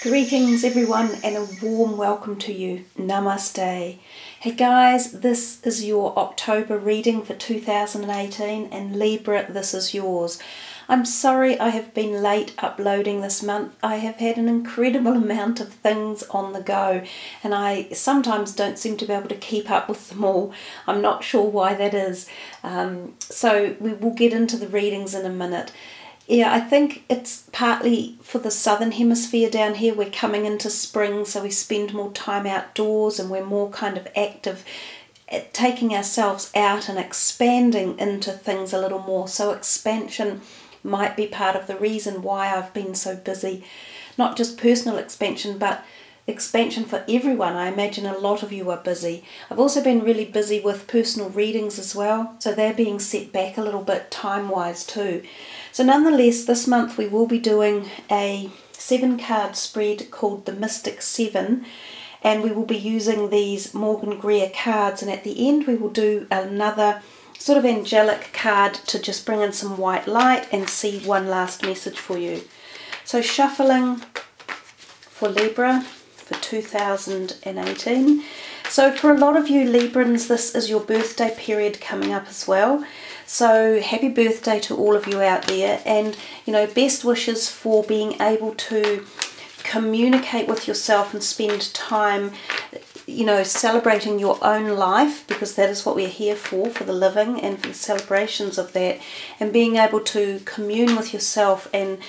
Greetings everyone and a warm welcome to you. Namaste. Hey guys, this is your October reading for 2018 and Libra, this is yours. I'm sorry I have been late uploading this month. I have had an incredible amount of things on the go and I sometimes don't seem to be able to keep up with them all. I'm not sure why that is. So we will get into the readings in a minute. Yeah, I think it's partly for the southern hemisphere down here. We're coming into spring, so we spend more time outdoors and we're more kind of active at taking ourselves out and expanding into things a little more. So expansion might be part of the reason why I've been so busy. Not just personal expansion, but expansion for everyone. I imagine a lot of you are busy. I've also been really busy with personal readings as well, so they're being set back a little bit time-wise too. So nonetheless, this month we will be doing a 7-card spread called the Mystic 7, and we will be using these Morgan Greer cards, and at the end we will do another sort of angelic card to just bring in some white light and see one last message for you. So shuffling for Libra for 2018. So for a lot of you Librans, this is your birthday period coming up as well. So happy birthday to all of you out there, and you know, best wishes for being able to communicate with yourself and spend time, you know, celebrating your own life, because that is what we're here for the living and for the celebrations of that, and being able to commune with yourself and,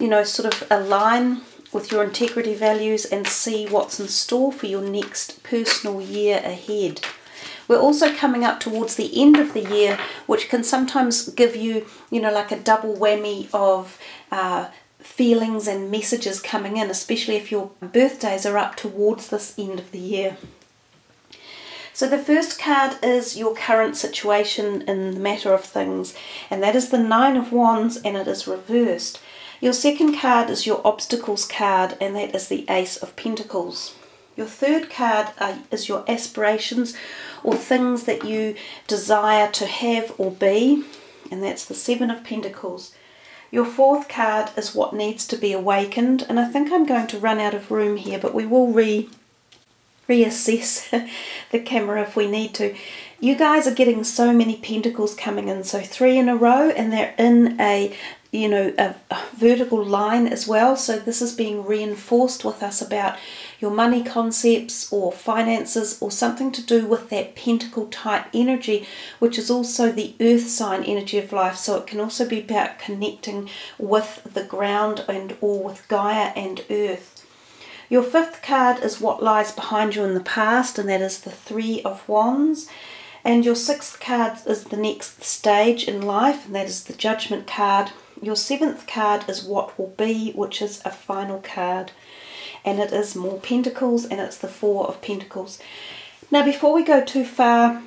you know, sort of align with your integrity values and see what's in store for your next personal year ahead. We're also coming up towards the end of the year, which can sometimes give you, you know, like a double whammy of feelings and messages coming in, especially if your birthdays are up towards this end of the year. So the first card is your current situation in the matter of things, and that is the 9 of Wands, and it is reversed. Your second card is your obstacles card, and that is the Ace of Pentacles. Your third card is your aspirations or things that you desire to have or be, and that's the 7 of Pentacles. Your fourth card is what needs to be awakened, and I think I'm going to run out of room here, but we will reassess the camera if we need to. You guys are getting so many pentacles coming in, so 3 in a row, and they're in a, you know, a vertical line as well. So this is being reinforced with us about your money concepts or finances or something to do with that pentacle type energy, which is also the earth sign energy of life. So it can also be about connecting with the ground and or with Gaia and earth. Your fifth card is what lies behind you in the past, and that is the 3 of Wands. And your sixth card is the next stage in life, and that is the Judgment card. Your seventh card is what will be, which is a final card, and it is more pentacles, and it's the 4 of Pentacles. Now before we go too far,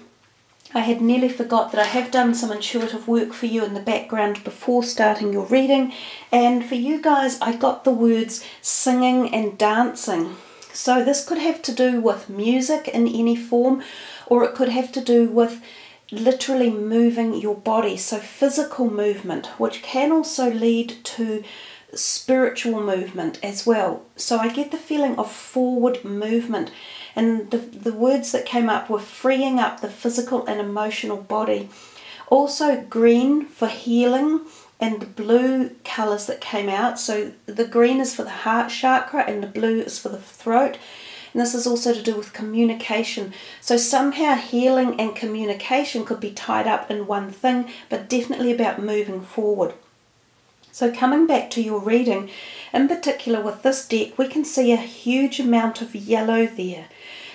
I had nearly forgot that I have done some intuitive work for you in the background before starting your reading, and for you guys I got the words singing and dancing. So this could have to do with music in any form, or it could have to do with literally moving your body, so physical movement, which can also lead to spiritual movement as well. So I get the feeling of forward movement, and the words that came up were freeing up the physical and emotional body. Also green for healing, and the blue colours that came out, so the green is for the heart chakra and the blue is for the throat. And this is also to do with communication. So somehow healing and communication could be tied up in one thing, but definitely about moving forward. So coming back to your reading, in particular with this deck, we can see a huge amount of yellow there.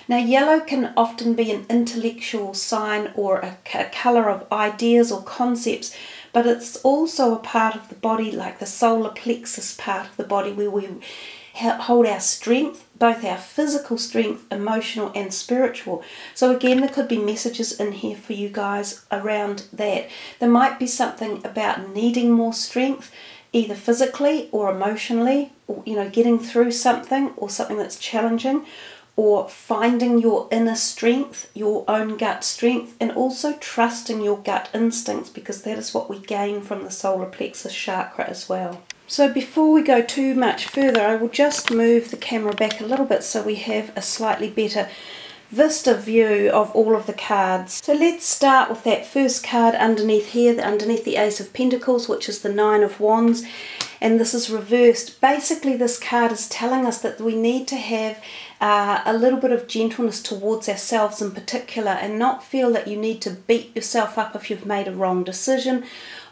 Now yellow can often be an intellectual sign or a colour of ideas or concepts, but it's also a part of the body, like the solar plexus part of the body, where we hold our strength, both our physical strength, emotional and spiritual. So again, there could be messages in here for you guys around that. There might be something about needing more strength, either physically or emotionally, or, you know, getting through something or something that's challenging, or finding your inner strength, your own gut strength, and also trusting your gut instincts, because that is what we gain from the solar plexus chakra as well. So before we go too much further, I will just move the camera back a little bit so we have a slightly better vista view of all of the cards. So let's start with that first card underneath here, underneath the Ace of Pentacles, which is the Nine of Wands, and this is reversed. Basically, this card is telling us that we need to have a little bit of gentleness towards ourselves in particular, and not feel that you need to beat yourself up if you've made a wrong decision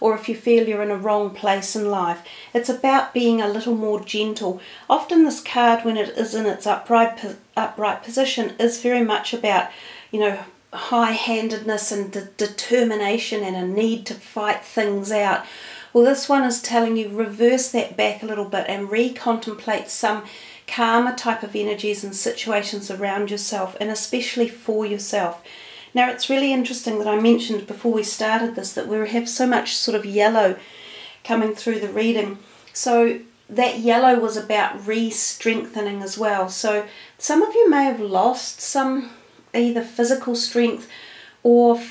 or if you feel you're in a wrong place in life. It's about being a little more gentle. Often this card, when it is in its upright position, is very much about, you know, high-handedness and determination and a need to fight things out. Well, this one is telling you reverse that back a little bit and recontemplate some calmer type of energies and situations around yourself, and especially for yourself. Now, it's really interesting that I mentioned before we started this that we have so much sort of yellow coming through the reading. So that yellow was about re-strengthening as well. So some of you may have lost some either physical strength or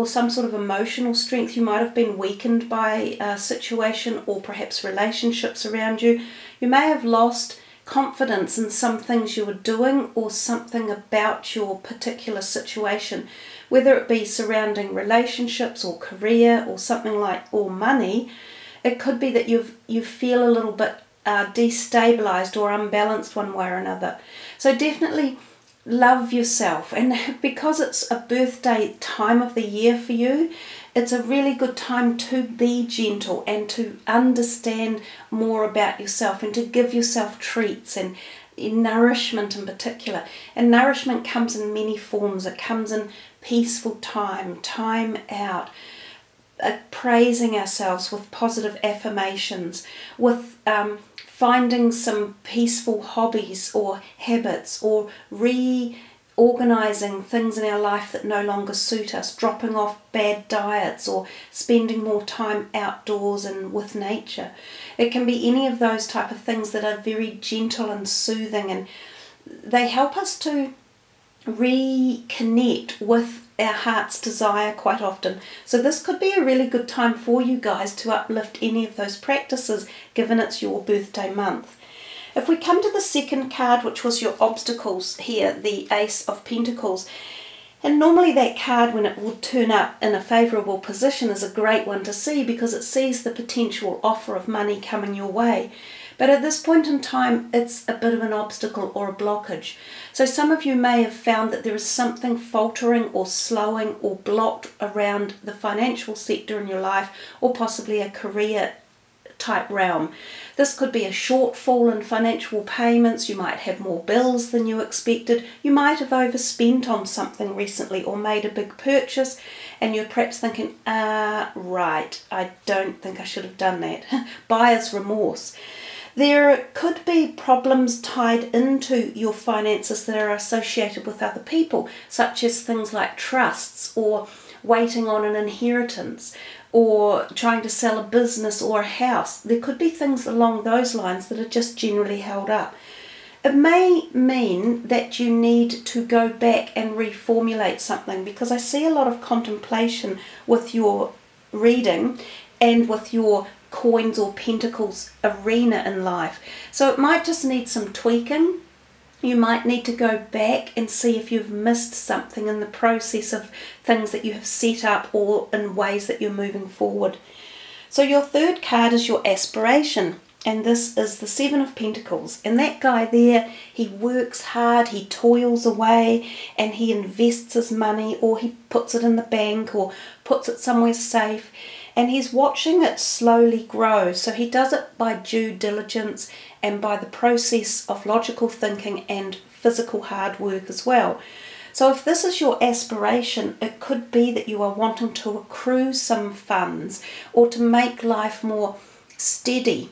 some sort of emotional strength. You might have been weakened by a situation or perhaps relationships around you. You may have lost confidence in some things you were doing or something about your particular situation, whether it be surrounding relationships or career or something like, or money. It could be that you feel a little bit destabilized or unbalanced one way or another. So definitely love yourself, and because it's a birthday time of the year for you, it's a really good time to be gentle and to understand more about yourself and to give yourself treats and nourishment in particular. And nourishment comes in many forms. It comes in peaceful time out, praising ourselves with positive affirmations, with finding some peaceful hobbies or habits, or reorganizing things in our life that no longer suit us, dropping off bad diets, or spending more time outdoors and with nature. It can be any of those type of things that are very gentle and soothing, and they help us to reconnect with our heart's desire quite often. So this could be a really good time for you guys to uplift any of those practices, given it's your birthday month. If we come to the second card, which was your obstacles here, the Ace of Pentacles, and normally that card, when it will turn up in a favourable position, is a great one to see because it sees the potential offer of money coming your way. But at this point in time, it's a bit of an obstacle or a blockage. So some of you may have found that there is something faltering or slowing or blocked around the financial sector in your life, or possibly a career type realm. This could be a shortfall in financial payments. You might have more bills than you expected. You might have overspent on something recently or made a big purchase, and you're perhaps thinking, right, I don't think I should have done that. Buyer's remorse. There could be problems tied into your finances that are associated with other people, such as things like trusts, or waiting on an inheritance, or trying to sell a business or a house. There could be things along those lines that are just generally held up. It may mean that you need to go back and reformulate something, because I see a lot of contemplation with your reading and with your coins or pentacles arena in life. So it might just need some tweaking. You might need to go back and see if you've missed something in the process of things that you have set up, or in ways that you're moving forward. So your third card is your aspiration, and this is the Seven of Pentacles. And that guy there, he works hard, he toils away, and he invests his money, or he puts it in the bank, or puts it somewhere safe, and he's watching it slowly grow. So he does it by due diligence and by the process of logical thinking and physical hard work as well. So if this is your aspiration, it could be that you are wanting to accrue some funds, or to make life more steady,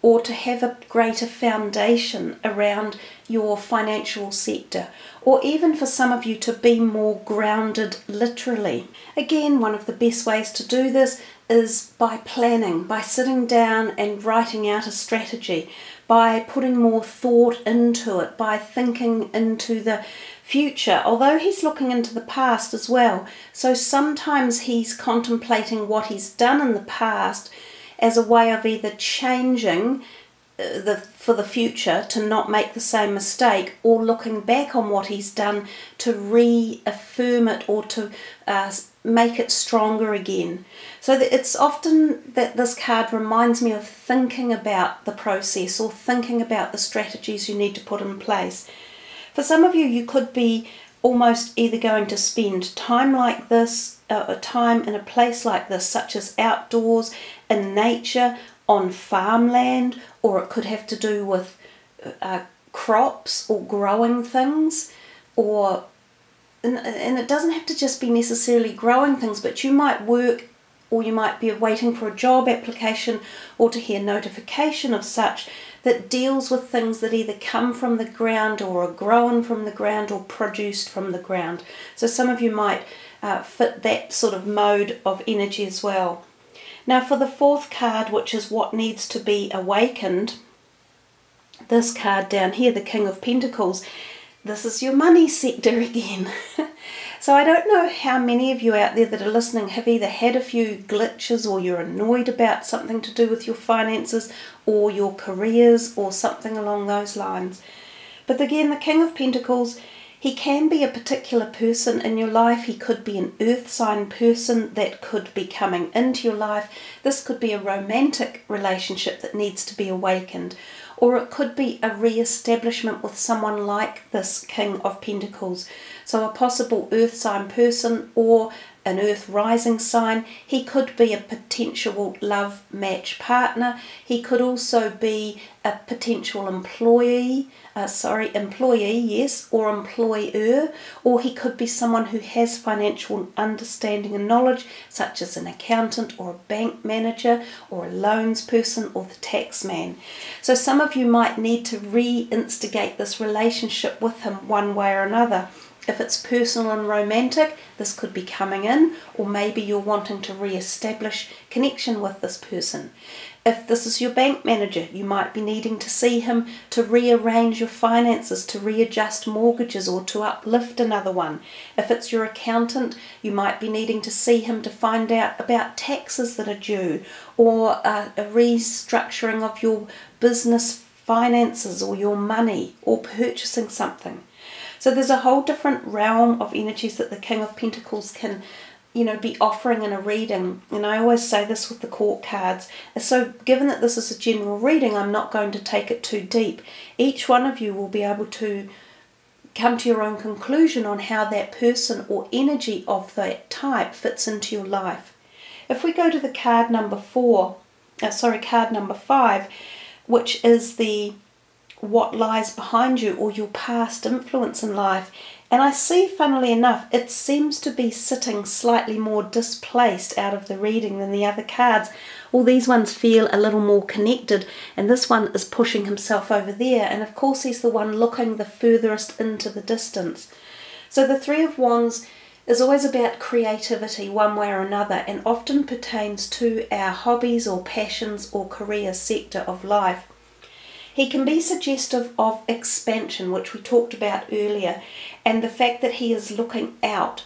or to have a greater foundation around your financial sector, or even for some of you to be more grounded literally. Again, one of the best ways to do this is by planning, by sitting down and writing out a strategy, by putting more thought into it, by thinking into the future, although he's looking into the past as well. So sometimes he's contemplating what he's done in the past as a way of either changing for the future to not make the same mistake, or looking back on what he's done to reaffirm it or to make it stronger again. So that it's often that this card reminds me of thinking about the process or thinking about the strategies you need to put in place. For some of you, you could be almost either going to spend time like this, a time in a place like this, such as outdoors, in nature, on farmland, or it could have to do with crops or growing things, and it doesn't have to just be necessarily growing things, but you might work, or you might be waiting for a job application or to hear notification of such that deals with things that either come from the ground or are grown from the ground or produced from the ground. So some of you might fit that sort of mode of energy as well. Now for the fourth card, which is what needs to be awakened, this card down here, the King of Pentacles, this is your money sector again. So I don't know how many of you out there that are listening have either had a few glitches, or you're annoyed about something to do with your finances or your careers or something along those lines. But again, the King of Pentacles, he can be a particular person in your life. He could be an earth sign person that could be coming into your life. This could be a romantic relationship that needs to be awakened. Or it could be a re-establishment with someone like this King of Pentacles. So a possible earth sign person or an earth rising sign. He could be a potential love match partner. He could also be a potential employee, yes, or employer. Or he could be someone who has financial understanding and knowledge, such as an accountant or a bank manager or a loans person or the tax man. So some of you might need to reinstigate this relationship with him one way or another. If it's personal and romantic, this could be coming in, or maybe you're wanting to re-establish connection with this person. If this is your bank manager, you might be needing to see him to rearrange your finances, to readjust mortgages, or to uplift another one. If it's your accountant, you might be needing to see him to find out about taxes that are due, or a restructuring of your business finances or your money, or purchasing something. So there's a whole different realm of energies that the King of Pentacles can, be offering in a reading. And I always say this with the court cards. So given that this is a general reading, I'm not going to take it too deep. Each one of you will be able to come to your own conclusion on how that person or energy of that type fits into your life. If we go to the card number 5, which is the what lies behind you, or your past influence in life. And I see, funnily enough, it seems to be sitting slightly more displaced out of the reading than the other cards. All these ones feel a little more connected, and this one is pushing himself over there. And of course, he's the one looking the furthest into the distance. So the Three of Wands is always about creativity one way or another, and often pertains to our hobbies or passions or career sector of life. He can be suggestive of expansion, which we talked about earlier, and the fact that he is looking out.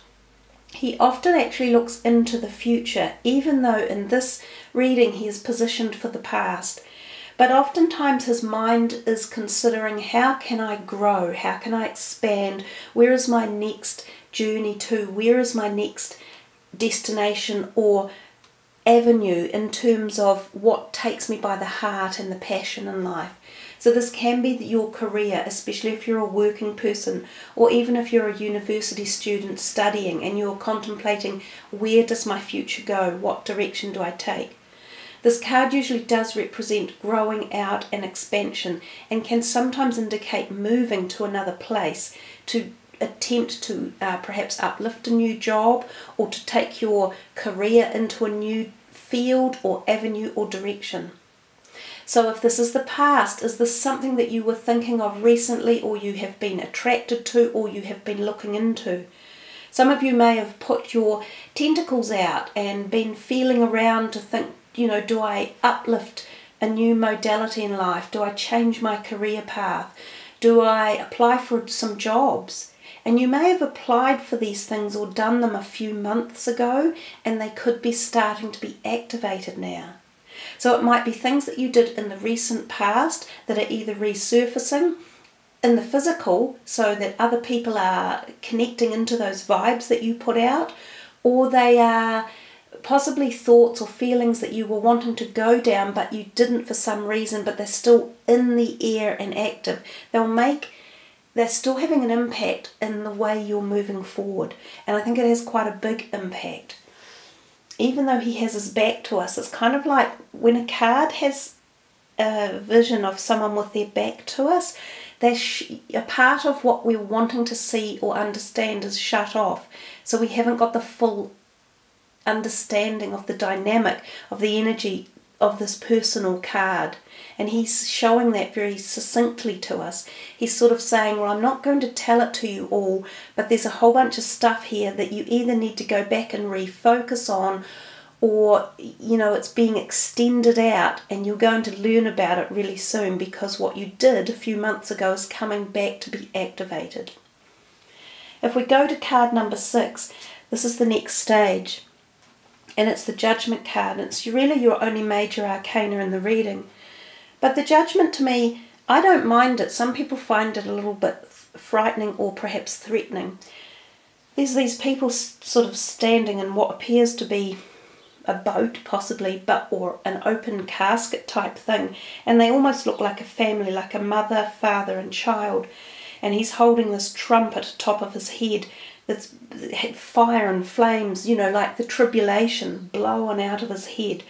He often actually looks into the future, even though in this reading he is positioned for the past. But oftentimes his mind is considering, how can I grow? How can I expand? Where is my next journey to? Where is my next destination or avenue in terms of what takes me by the heart and the passion in life? So this can be your career, especially if you're a working person, or even if you're a university student studying and you're contemplating, where does my future go? What direction do I take? This card usually does represent growing out and expansion, and can sometimes indicate moving to another place to attempt to perhaps uplift a new job, or to take your career into a new field or avenue or direction. So if this is the past, is this something that you were thinking of recently, or you have been attracted to, or you have been looking into? Some of you may have put your tentacles out and been feeling around to think, do I uplift a new modality in life? Do I change my career path? Do I apply for some jobs? And you may have applied for these things or done them a few months ago, and they could be starting to be activated now. So it might be things that you did in the recent past that are either resurfacing in the physical so that other people are connecting into those vibes that you put out, or they are possibly thoughts or feelings that you were wanting to go down but you didn't for some reason, but they're still in the air and active. They're still having an impact in the way you're moving forward, and I think it has quite a big impact. Even though he has his back to us, it's kind of like when a card has a vision of someone with their back to us, a part of what we're wanting to see or understand is shut off. So we haven't got the full understanding of the dynamic of the energy of this personal card. And he's showing that very succinctly to us. He's sort of saying, well, I'm not going to tell it to you all, but there's a whole bunch of stuff here that you either need to go back and refocus on, or, you know, it's being extended out and you're going to learn about it really soon, because what you did a few months ago is coming back to be activated. If we go to card number 6, this is the next stage, and it's the Judgment card. It's really your only major arcana in the reading. But the Judgment, to me, I don't mind it. Some people find it a little bit frightening or perhaps threatening. There's these people sort of standing in what appears to be a boat, possibly, or an open casket type thing, and they almost look like a family, like a mother, father and child, and he's holding this trumpet atop of his head that's fire and flames, you know, like the tribulation blowing out of his head.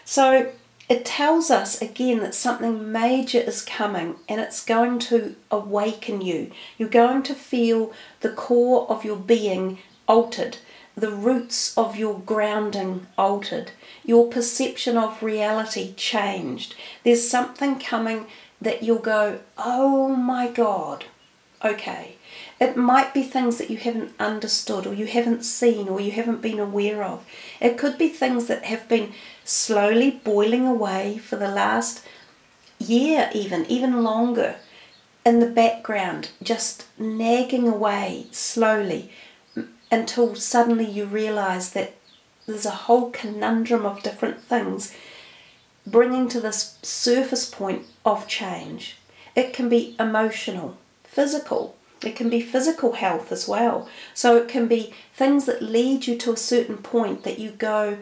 So it tells us again that something major is coming, and it's going to awaken you. You're going to feel the core of your being altered, the roots of your grounding altered, your perception of reality changed. There's something coming that you'll go, oh my God, okay. It might be things that you haven't understood, or you haven't seen, or you haven't been aware of. It could be things that have been slowly boiling away for the last year, even longer, in the background, just nagging away slowly, until suddenly you realize that there's a whole conundrum of different things bringing to this surface point of change. It can be emotional, physical. It can be physical health as well. So it can be things that lead you to a certain point that you go,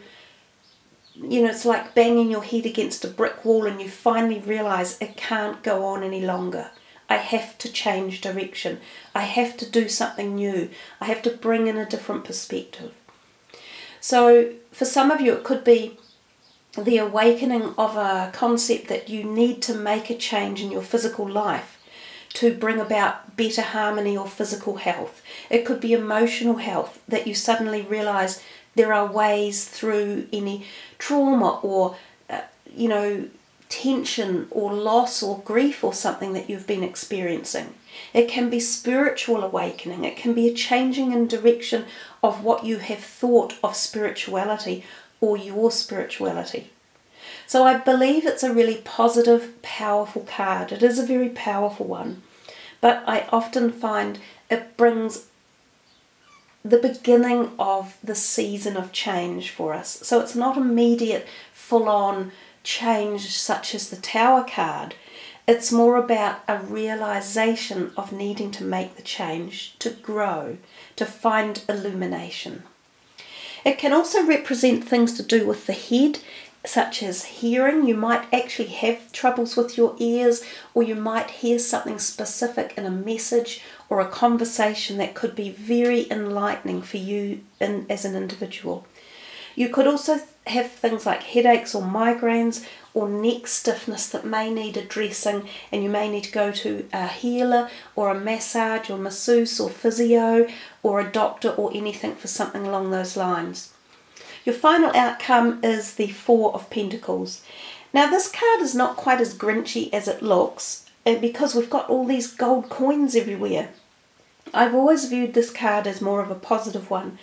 you know, it's like banging your head against a brick wall and you finally realize it can't go on any longer. I have to change direction. I have to do something new. I have to bring in a different perspective. So for some of you, it could be the awakening of a concept that you need to make a change in your physical life to bring about better harmony or physical health. It could be emotional health, that you suddenly realize there are ways through any trauma or, you know, tension or loss or grief or something that you've been experiencing. It can be spiritual awakening. It can be a changing in direction of what you have thought of spirituality or your spirituality. So I believe it's a really positive, powerful card. It is a very powerful one. But I often find it brings the beginning of the season of change for us. So it's not immediate, full-on change such as the Tower card. It's more about a realization of needing to make the change, to grow, to find illumination. It can also represent things to do with the head, such as hearing. You might actually have troubles with your ears, or you might hear something specific in a message or a conversation that could be very enlightening for you as an individual. You could also have things like headaches or migraines or neck stiffness that may need addressing, and you may need to go to a healer or a massage or masseuse or physio or a doctor or anything for something along those lines. Your final outcome is the Four of Pentacles. Now this card is not quite as grinchy as it looks because we've got all these gold coins everywhere. I've always viewed this card as more of a positive one,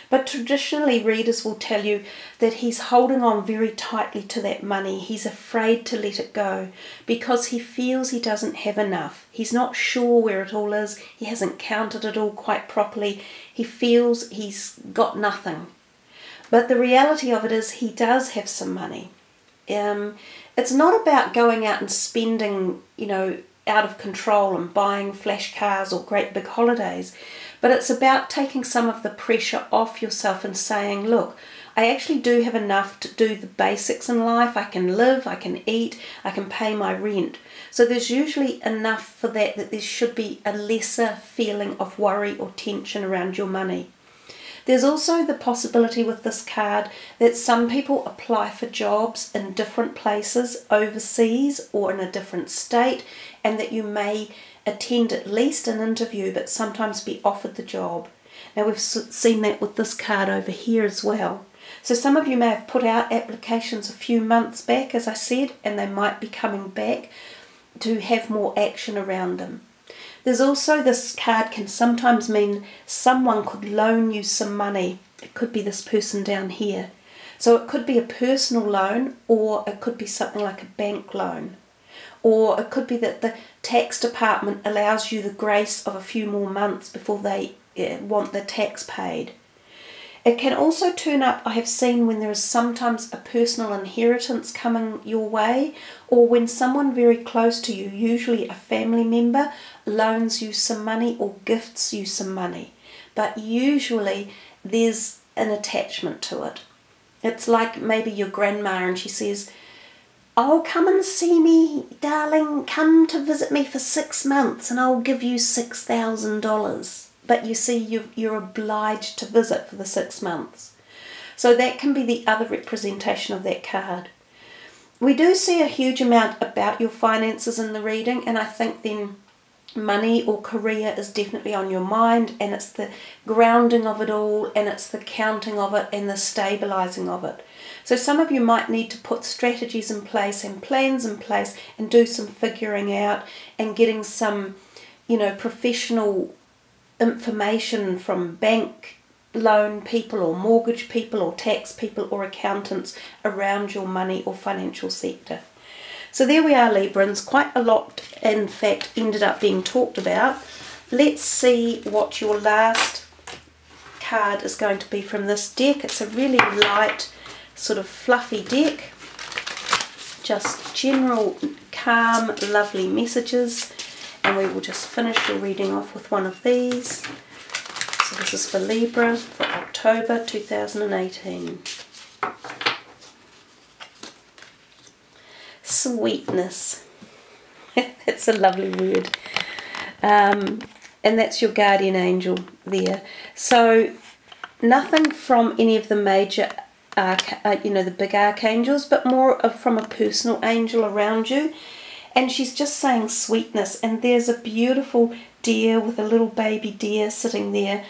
but traditionally readers will tell you that he's holding on very tightly to that money. He's afraid to let it go because he feels he doesn't have enough. He's not sure where it all is. He hasn't counted it all quite properly. He feels he's got nothing. But the reality of it is he does have some money. It's not about going out and spending, out of control and buying flash cars or great big holidays, but it's about taking some of the pressure off yourself and saying, look, I actually do have enough to do the basics in life. I can live, I can eat, I can pay my rent. So there's usually enough for that there should be a lesser feeling of worry or tension around your money. There's also the possibility with this card that some people apply for jobs in different places, overseas or in a different state, and that you may attend at least an interview but sometimes be offered the job. Now we've seen that with this card over here as well. So some of you may have put out applications a few months back, as I said, and they might be coming back to have more action around them. There's also, this card can sometimes mean someone could loan you some money. It could be this person down here. So it could be a personal loan, or it could be something like a bank loan. Or it could be that the tax department allows you the grace of a few more months before they want the tax paid. It can also turn up, I have seen, when there is sometimes a personal inheritance coming your way, or when someone very close to you, usually a family member, loans you some money or gifts you some money. But usually there's an attachment to it. It's like maybe your grandma and she says, oh, come and see me, darling, come to visit me for 6 months and I'll give you $6,000. But you see, you're obliged to visit for the 6 months. So that can be the other representation of that card. We do see a huge amount about your finances in the reading, and I think then money or career is definitely on your mind, and it's the grounding of it all, and it's the counting of it and the stabilizing of it. So some of you might need to put strategies in place and plans in place and do some figuring out and getting some, professional information from bank loan people or mortgage people or tax people or accountants around your money or financial sector. So there we are, Librans. Quite a lot, in fact, ended up being talked about. Let's see what your last card is going to be from this deck. It's a really light, sort of fluffy deck. Just general, calm, lovely messages. And we will just finish your reading off with one of these. So this is for Libra for October 2018. Sweetness. That's a lovely word. And that's your guardian angel there. So nothing from any of the major, the big archangels, but more from a personal angel around you. And she's just saying sweetness, and there's a beautiful deer with a little baby deer sitting there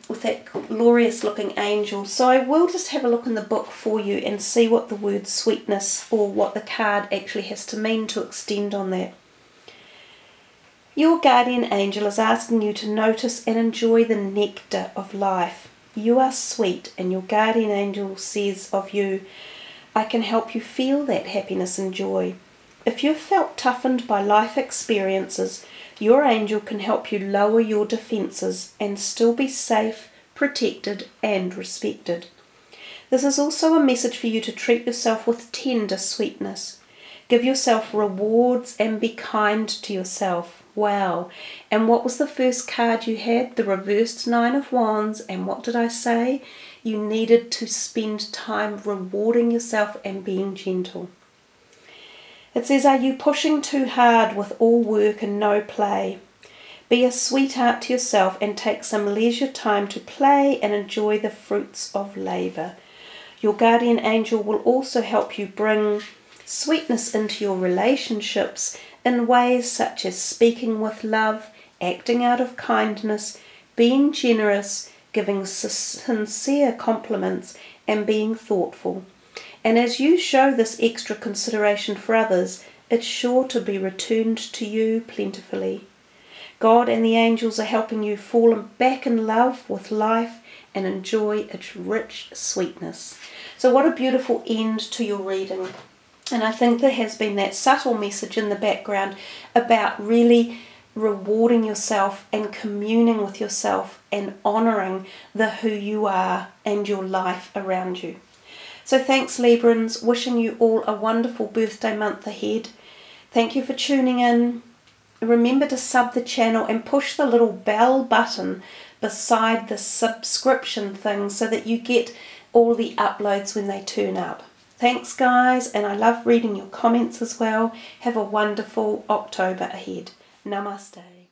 with that glorious looking angel. So I will just have a look in the book for you and see what the word sweetness, or what the card actually has to mean to extend on that. Your guardian angel is asking you to notice and enjoy the nectar of life. You are sweet, and your guardian angel says of you, I can help you feel that happiness and joy. If you've felt toughened by life experiences, your angel can help you lower your defences and still be safe, protected and respected. This is also a message for you to treat yourself with tender sweetness. Give yourself rewards and be kind to yourself. Wow. And what was the first card you had? The reversed Nine of Wands. And what did I say? You needed to spend time rewarding yourself and being gentle. It says, are you pushing too hard with all work and no play? Be a sweetheart to yourself and take some leisure time to play and enjoy the fruits of labour. Your guardian angel will also help you bring sweetness into your relationships in ways such as speaking with love, acting out of kindness, being generous, giving sincere compliments, and being thoughtful. And as you show this extra consideration for others, it's sure to be returned to you plentifully. God and the angels are helping you fall back in love with life and enjoy its rich sweetness. So what a beautiful end to your reading. And I think there has been that subtle message in the background about really rewarding yourself and communing with yourself and honouring the who you are and your life around you. So thanks, Librans. Wishing you all a wonderful birthday month ahead. Thank you for tuning in. Remember to sub the channel and push the little bell button beside the subscription thing so that you get all the uploads when they turn up. Thanks, guys, and I love reading your comments as well. Have a wonderful October ahead. Namaste.